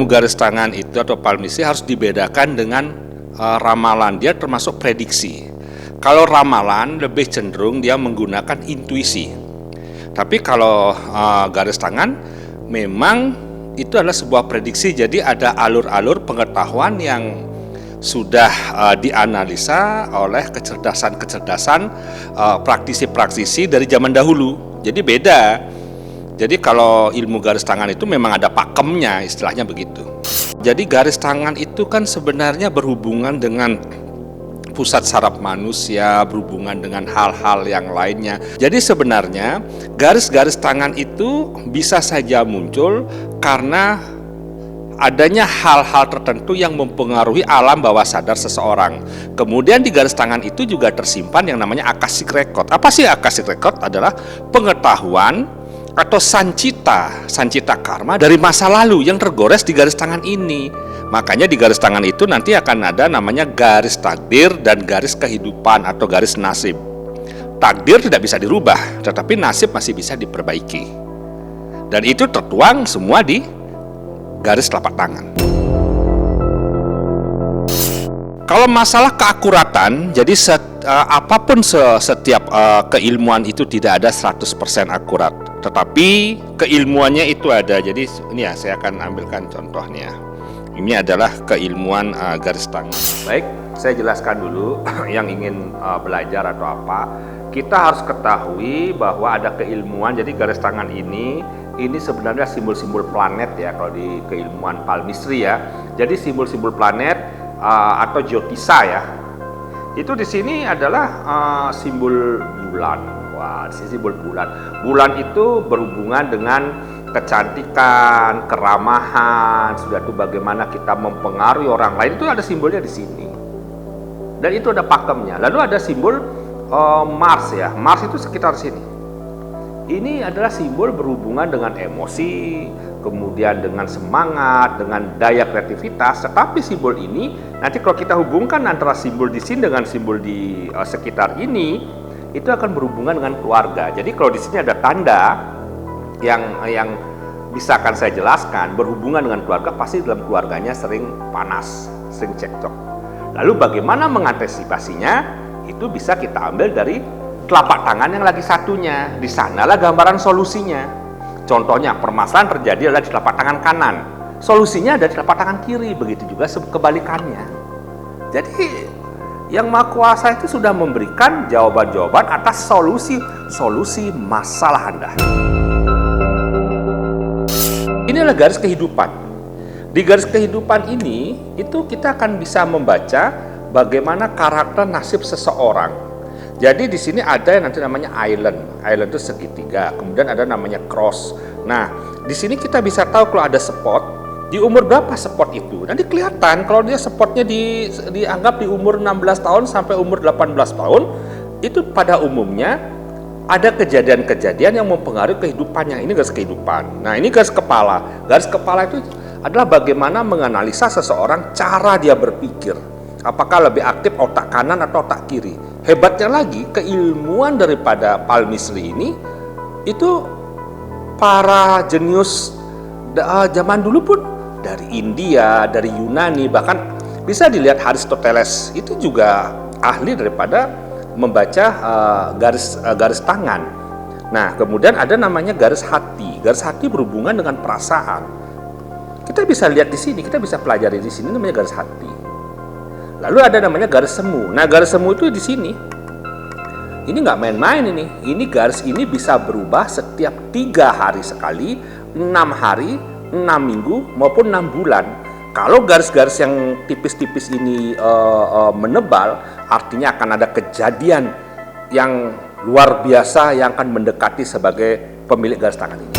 ilmu garis tangan itu atau palmistry harus dibedakan dengan ramalan. Dia termasuk prediksi. Kalau ramalan lebih cenderung dia menggunakan intuisi. Tapi kalau garis tangan memang itu adalah sebuah prediksi. Jadi ada alur-alur pengetahuan yang sudah dianalisa oleh kecerdasan-kecerdasan praktisi-praktisi dari zaman dahulu. Jadi beda. Jadi kalau ilmu garis tangan itu memang ada pakemnya, istilahnya begitu. Jadi garis tangan itu kan sebenarnya berhubungan dengan pusat saraf manusia, berhubungan dengan hal-hal yang lainnya. Jadi sebenarnya garis-garis tangan itu bisa saja muncul karena adanya hal-hal tertentu yang mempengaruhi alam bawah sadar seseorang. Kemudian di garis tangan itu juga tersimpan yang namanya akashic record. Apa sih akashic record? Adalah pengetahuan atau sancita karma dari masa lalu yang tergores di garis tangan ini. Makanya di garis tangan itu nanti akan ada namanya garis takdir dan garis kehidupan atau garis nasib. Takdir tidak bisa dirubah, tetapi nasib masih bisa diperbaiki. Dan itu tertuang semua di garis telapak tangan. Kalau masalah keakuratan, jadi apapun setiap keilmuan itu tidak ada 100% akurat. Tetapi keilmuannya itu ada. Jadi ini ya, saya akan ambilkan contohnya. Ini adalah keilmuan garis tangan. Baik, saya jelaskan dulu yang ingin belajar atau apa. Kita harus ketahui bahwa ada keilmuan. Jadi garis tangan ini sebenarnya simbol-simbol planet ya kalau di keilmuan palmistry ya. Jadi simbol-simbol planet atau Jyotisa ya. Itu di sini adalah simbol bulan. Wah, di sini simbol bulan. Bulan itu berhubungan dengan kecantikan, keramahan, sudah itu bagaimana kita mempengaruhi orang lain, itu ada simbolnya di sini. Dan itu ada pakemnya. Lalu ada simbol Mars ya. Mars itu sekitar sini. Ini adalah simbol berhubungan dengan emosi, kemudian dengan semangat, dengan daya kreativitas. Tetapi simbol ini nanti kalau kita hubungkan antara simbol di sini dengan simbol di sekitar ini, itu akan berhubungan dengan keluarga. Jadi kalau di sini ada tanda yang bisa akan saya jelaskan berhubungan dengan keluarga, pasti dalam keluarganya sering panas, sering cekcok. Lalu bagaimana mengantisipasinya? Itu bisa kita ambil dari telapak tangan yang lagi satunya. Di sanalah gambaran solusinya. Contohnya permasalahan terjadi adalah di telapak tangan kanan. Solusinya ada di telapak tangan kiri. Begitu juga kebalikannya. Jadi yang Maha Kuasa itu sudah memberikan jawaban-jawaban atas solusi masalah Anda. Ini adalah garis kehidupan. Di garis kehidupan ini itu kita akan bisa membaca bagaimana karakter nasib seseorang. Jadi di sini ada yang nanti namanya island. Island itu segitiga. Kemudian ada namanya cross. Nah, di sini kita bisa tahu kalau ada spot, di umur berapa spot itu. Nanti kelihatan kalau dia spotnya dianggap di umur 16 tahun sampai umur 18 tahun, itu pada umumnya ada kejadian-kejadian yang mempengaruhi kehidupannya. Ini garis kehidupan. Nah, ini garis kepala. Garis kepala itu adalah bagaimana menganalisa seseorang, cara dia berpikir. Apakah lebih aktif otak kanan atau otak kiri. Hebatnya lagi, keilmuan daripada palmistry ini, itu para jenius zaman dulu pun, dari India, dari Yunani, bahkan bisa dilihat Aristoteles, itu juga ahli daripada membaca garis tangan. Nah, kemudian ada namanya garis hati. Garis hati berhubungan dengan perasaan. Kita bisa lihat di sini, kita bisa pelajari di sini, namanya garis hati. Lalu ada namanya garis semu. Nah, garis semu itu di sini. Ini nggak main-main ini. Ini garis ini bisa berubah setiap 3 hari sekali, 6 hari, 6 minggu, maupun 6 bulan. Kalau garis-garis yang tipis-tipis ini menebal, artinya akan ada kejadian yang luar biasa yang akan mendekati sebagai pemilik garis tangan ini.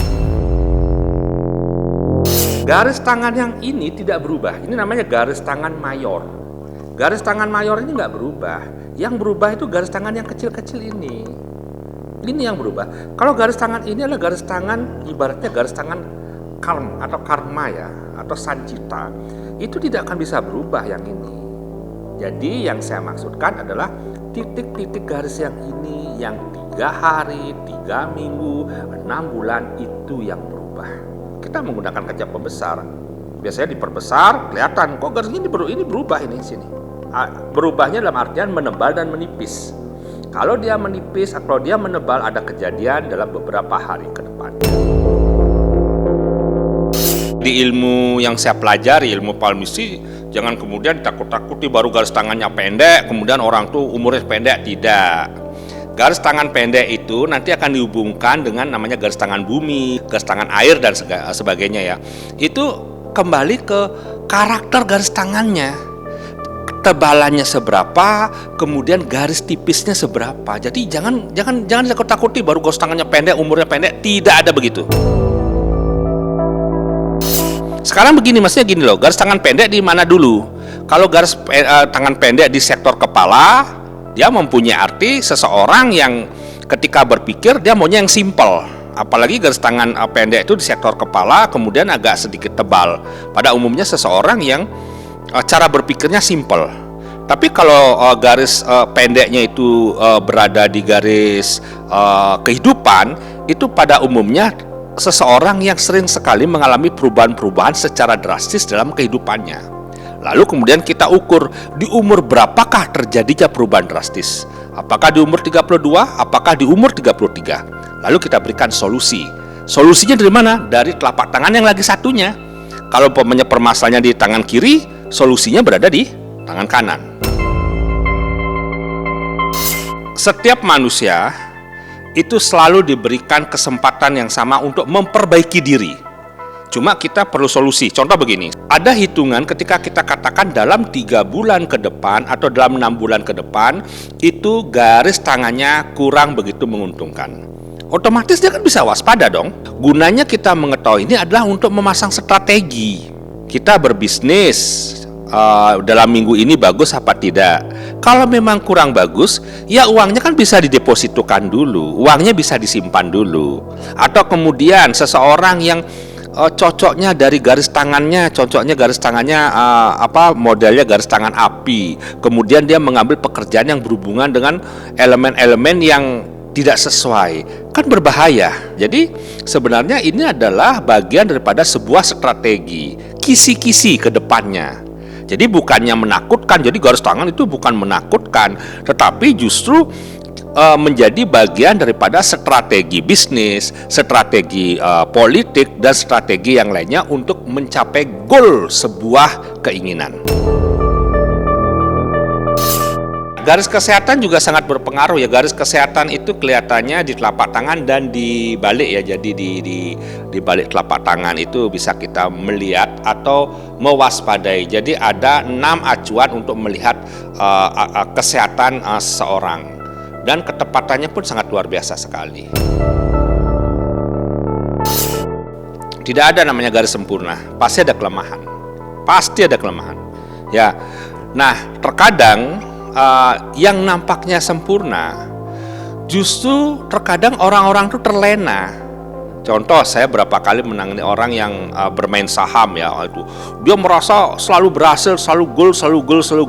Garis tangan yang ini tidak berubah. Ini namanya garis tangan mayor. Garis tangan mayor ini nggak berubah. Yang berubah itu garis tangan yang kecil-kecil ini. Ini yang berubah. Kalau garis tangan ini adalah garis tangan, ibaratnya garis tangan karma atau karma ya, atau sancita. Itu tidak akan bisa berubah yang ini. Jadi yang saya maksudkan adalah titik-titik garis yang ini, yang 3 hari, 3 minggu, 6 bulan, itu yang berubah. Kita menggunakan kaca pembesar. Biasanya diperbesar, kelihatan kok garis ini berubah ini sini. Berubahnya dalam artian menebal dan menipis. Kalau dia menipis, kalau dia menebal, ada kejadian dalam beberapa hari ke depan. Di ilmu yang saya pelajari, ilmu palmistry, jangan kemudian takut-takuti baru garis tangannya pendek, kemudian orang tuh umurnya pendek. Tidak. Garis tangan pendek itu nanti akan dihubungkan dengan namanya garis tangan bumi, garis tangan air dan sebagainya ya. Itu kembali ke karakter garis tangannya. Tebalannya seberapa, kemudian garis tipisnya seberapa. Jadi jangan takut-takuti baru garis tangannya pendek, umurnya pendek. Tidak ada begitu. Sekarang begini, maksudnya gini loh, garis tangan pendek di mana dulu? Kalau garis tangan pendek di sektor kepala, dia mempunyai arti seseorang yang ketika berpikir dia maunya yang simple. Apalagi garis tangan pendek itu di sektor kepala kemudian agak sedikit tebal. Pada umumnya seseorang yang cara berpikirnya simple. Tapi kalau garis pendeknya itu berada di garis kehidupan, itu pada umumnya seseorang yang sering sekali mengalami perubahan-perubahan secara drastis dalam kehidupannya. Lalu kemudian kita ukur di umur berapakah terjadinya perubahan drastis. Apakah di umur 32, apakah di umur 33. Lalu kita berikan solusi. Solusinya dari mana? Dari telapak tangan yang lagi satunya. Kalau permasalahannya di tangan kiri, solusinya berada di tangan kanan. Setiap manusia itu selalu diberikan kesempatan yang sama untuk memperbaiki diri. Cuma kita perlu solusi. Contoh begini, ada hitungan ketika kita katakan dalam 3 bulan ke depan atau dalam 6 bulan ke depan itu garis tangannya kurang begitu menguntungkan. Otomatis dia kan bisa waspada dong. Gunanya kita mengetahui ini adalah untuk memasang strategi. Kita berbisnis, dalam minggu ini bagus apa tidak. Kalau memang kurang bagus, ya uangnya kan bisa didepositokan dulu, uangnya bisa disimpan dulu. Atau kemudian seseorang yang cocoknya dari garis tangannya, modelnya garis tangan api. Kemudian dia mengambil pekerjaan yang berhubungan dengan elemen-elemen yang tidak sesuai, kan berbahaya. Jadi sebenarnya ini adalah bagian daripada sebuah strategi, kisi-kisi ke depannya. Jadi bukannya menakutkan, jadi garis tangan itu bukan menakutkan, tetapi justru menjadi bagian daripada strategi bisnis, strategi politik, dan strategi yang lainnya untuk mencapai goal sebuah keinginan. Garis kesehatan juga sangat berpengaruh ya. Garis kesehatan itu kelihatannya di telapak tangan dan di balik ya. Jadi di balik telapak tangan itu bisa kita melihat atau mewaspadai. Jadi ada 6 acuan untuk melihat kesehatan seseorang. Dan ketepatannya pun sangat luar biasa sekali. Tidak ada namanya garis sempurna, pasti ada kelemahan. Pasti ada kelemahan. Ya. Nah, terkadang yang nampaknya sempurna justru terkadang orang-orang itu terlena. Contoh, saya berapa kali menangani orang yang bermain saham ya, itu dia merasa selalu berhasil, selalu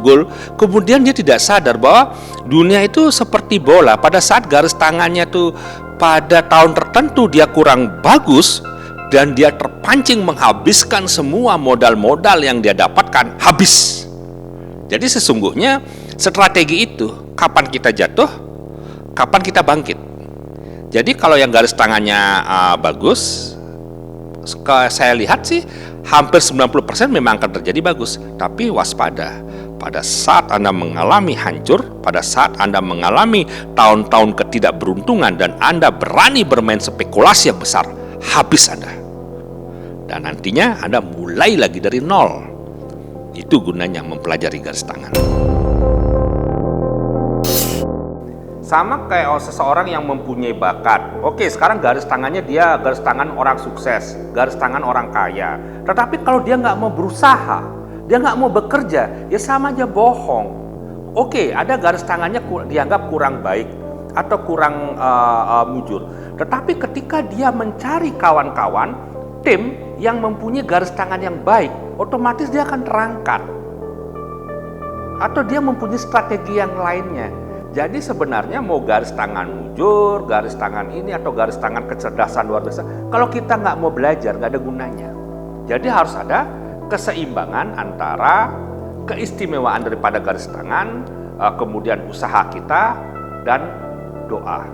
gol. Kemudian dia tidak sadar bahwa dunia itu seperti bola. Pada saat garis tangannya tuh pada tahun tertentu dia kurang bagus dan dia terpancing menghabiskan semua modal-modal yang dia dapatkan, habis. Jadi sesungguhnya strategi itu kapan kita jatuh, kapan kita bangkit. Jadi kalau yang garis tangannya bagus, saya lihat sih hampir 90% memang akan terjadi bagus. Tapi waspada, pada saat Anda mengalami hancur, pada saat Anda mengalami tahun-tahun ketidakberuntungan dan Anda berani bermain spekulasi yang besar, habis Anda. Dan nantinya Anda mulai lagi dari nol. Itu gunanya mempelajari garis tangan. Sama kayak seseorang yang mempunyai bakat. Oke, sekarang garis tangannya dia garis tangan orang sukses, garis tangan orang kaya. Tetapi kalau dia nggak mau berusaha, dia nggak mau bekerja, ya sama aja bohong. Oke, ada garis tangannya dianggap kurang baik atau kurang mujur. Tetapi ketika dia mencari kawan-kawan, tim yang mempunyai garis tangan yang baik, otomatis dia akan terangkat. Atau dia mempunyai strategi yang lainnya. Jadi sebenarnya mau garis tangan mujur, garis tangan ini atau garis tangan kecerdasan luar biasa, kalau kita nggak mau belajar nggak ada gunanya. Jadi harus ada keseimbangan antara keistimewaan daripada garis tangan, kemudian usaha kita, dan doa.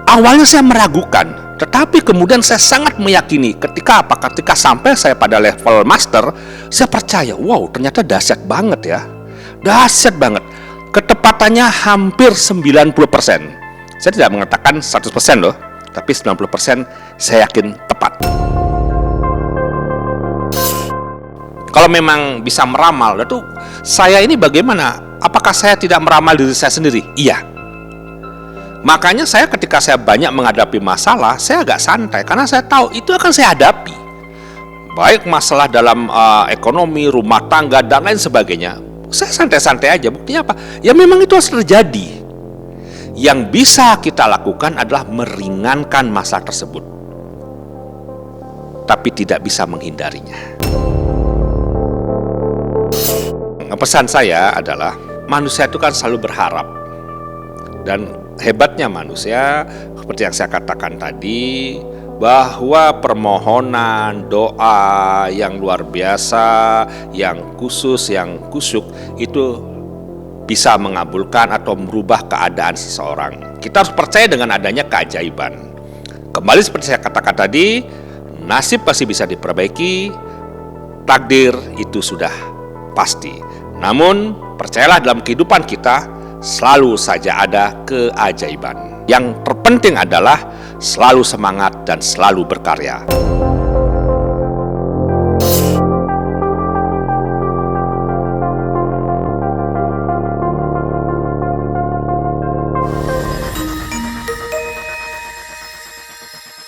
Awalnya saya meragukan, tetapi kemudian saya sangat meyakini ketika sampai saya pada level master, saya percaya, wow, ternyata dahsyat banget ya. Dahsyat banget. Ketepatannya hampir 90%. Saya tidak mengatakan 100% loh, tapi 90% saya yakin tepat. Kalau memang bisa meramal, lalu saya ini bagaimana? Apakah saya tidak meramal diri saya sendiri? Iya. Makanya saya ketika saya banyak menghadapi masalah, saya agak santai karena saya tahu itu akan saya hadapi. Baik masalah dalam ekonomi, rumah tangga, dan lain sebagainya. Saya santai-santai aja. Buktinya apa? Ya memang itu harus terjadi. Yang bisa kita lakukan adalah meringankan masalah tersebut, tapi tidak bisa menghindarinya. Pesan saya adalah manusia itu kan selalu berharap, dan hebatnya manusia seperti yang saya katakan tadi, bahwa permohonan doa yang luar biasa, yang khusus, yang kusyuk itu bisa mengabulkan atau merubah keadaan seseorang. Kita harus percaya dengan adanya keajaiban. Kembali seperti saya katakan tadi, nasib pasti bisa diperbaiki, takdir itu sudah pasti. Namun percayalah dalam kehidupan kita selalu saja ada keajaiban. Yang terpenting adalah selalu semangat dan selalu berkarya.